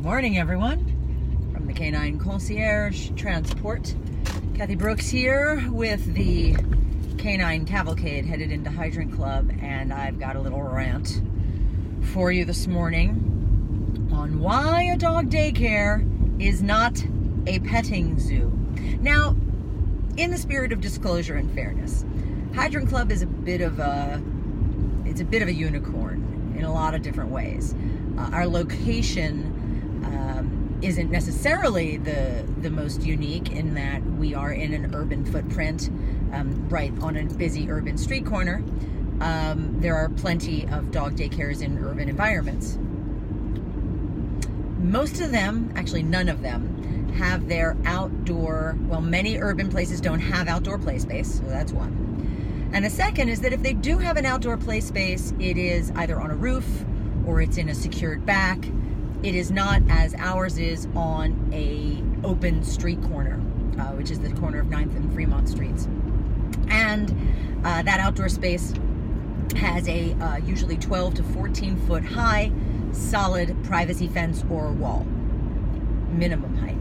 Morning, everyone. From the Canine Concierge Transport. Kathy Brooks here with the Canine Cavalcade headed into Hydrant Club, and I've got a little rant for you this morning on why a dog daycare is not a petting zoo. Now, in the spirit of disclosure and fairness, Hydrant Club is a bit of a unicorn in a lot of different ways. Our location isn't necessarily the most unique in that we are in an urban footprint, right on a busy urban street corner. There are plenty of dog daycares in urban environments. Most of them, actually none of them, have their outdoor, well, many urban places don't have outdoor play space, so that's one. And the second is that if they do have an outdoor play space, it is either on a roof or it's in a secured back. It is not, as ours is, on a open street corner, which is the corner of 9th and Fremont Streets. And that outdoor space has a usually 12 to 14 foot high solid privacy fence or wall, minimum height.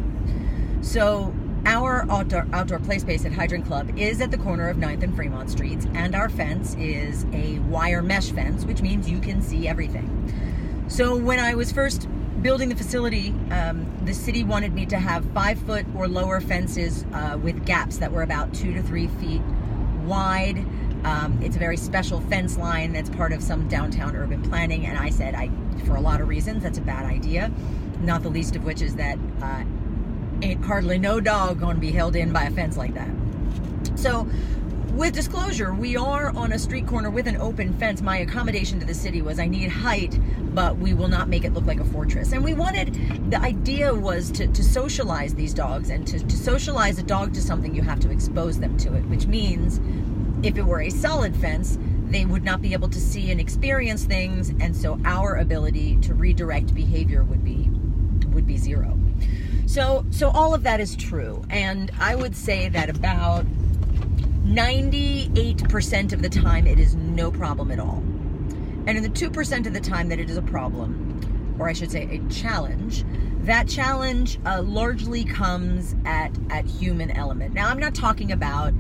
So our outdoor play space at Hydrant Club is at the corner of 9th and Fremont Streets, and our fence is a wire mesh fence, which means you can see everything. So when I was first building the facility, the city wanted me to have 5 foot or lower fences with gaps that were about 2 to 3 feet wide. It's a very special fence line that's part of some downtown urban planning, and I said, for a lot of reasons, that's a bad idea, not the least of which is that ain't hardly no dog gonna be held in by a fence like that. So with disclosure, we are on a street corner with an open fence. My accommodation to the city was I need height, but we will not make it look like a fortress. And the idea was to socialize these dogs, and to socialize a dog to something, you have to expose them to it, which means if it were a solid fence, they would not be able to see and experience things, and so our ability to redirect behavior would be zero. So all of that is true, and I would say that about 98% of the time it is no problem at all. And in the 2% of the time that it is a problem, or I should say a challenge, that challenge largely comes at human element. Now, I'm not talking about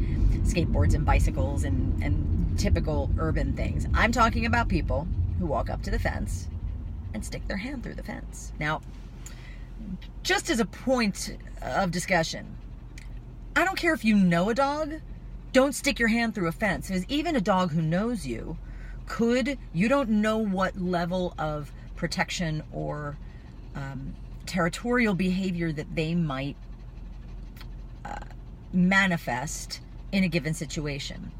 skateboards and bicycles and typical urban things. I'm talking about people who walk up to the fence and stick their hand through the fence. Now, just as a point of discussion, I don't care if you know a dog, don't stick your hand through a fence, because even a dog who knows you you don't know what level of protection or territorial behavior that they might manifest in a given situation.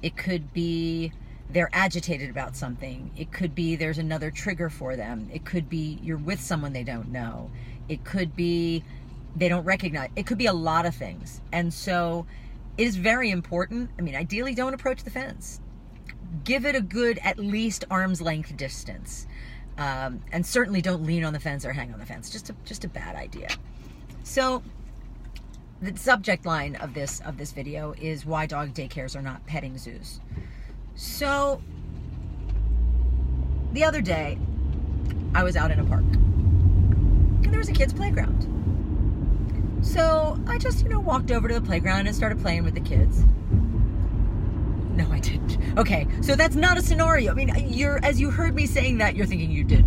It could be they're agitated about something. It could be there's another trigger for them. It could be you're with someone they don't know. It could be they don't recognize. It could be a lot of things. And so it is very important. I mean, ideally, don't approach the fence. Give it a good, at least arm's length distance. And certainly don't lean on the fence or hang on the fence. Just a bad idea. So the subject line of this video is why dog daycares are not petting zoos. So the other day, I was out in a park, and there was a kid's playground. So I just, walked over to the playground and started playing with the kids. No, I didn't. Okay, so that's not a scenario. I mean, as you heard me saying that, you're thinking you did.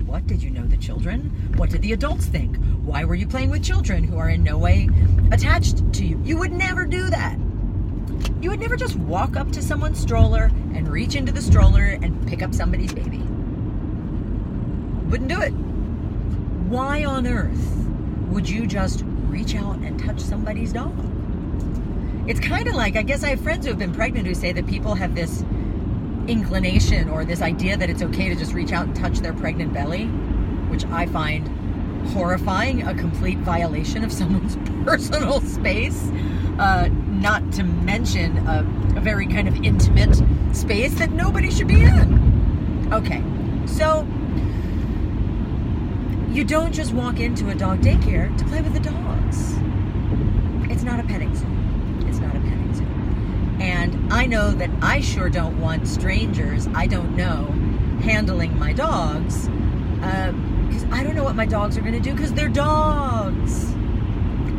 What? Did you know the children? What did the adults think? Why were you playing with children who are in no way attached to you? You would never do that. You would never just walk up to someone's stroller and reach into the stroller and pick up somebody's baby. Wouldn't do it. Why on earth would you just reach out and touch somebody's dog? It's kind of like, I guess I have friends who have been pregnant who say that people have this inclination or this idea that it's okay to just reach out and touch their pregnant belly, which I find horrifying, a complete violation of someone's personal space, not to mention a very kind of intimate space that nobody should be in. Okay, so you don't just walk into a dog daycare to play with the dogs. It's not a petting zoo. It's not a petting zoo. And I know that I sure don't want strangers I don't know handling my dogs Because I don't know what my dogs are going to do, because they're dogs.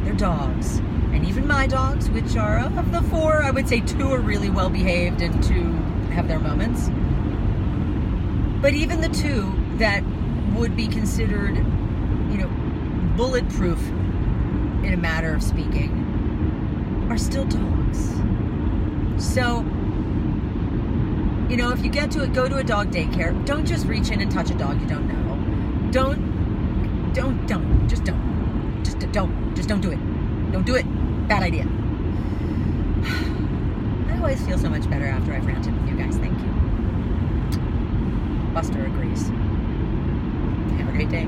They're dogs. And even my dogs, which are of the 4, I would say 2 are really well behaved and 2 have their moments. But even the 2 that would be considered, you know, bulletproof in a matter of speaking, are still dogs. So, you know, if you get to it, go to a dog daycare. Don't just reach in and touch a dog you don't know. Just don't do it. Don't do it. Bad idea. I always feel so much better after I've ranted with you guys. Thank you. Buster agrees. Have a great day.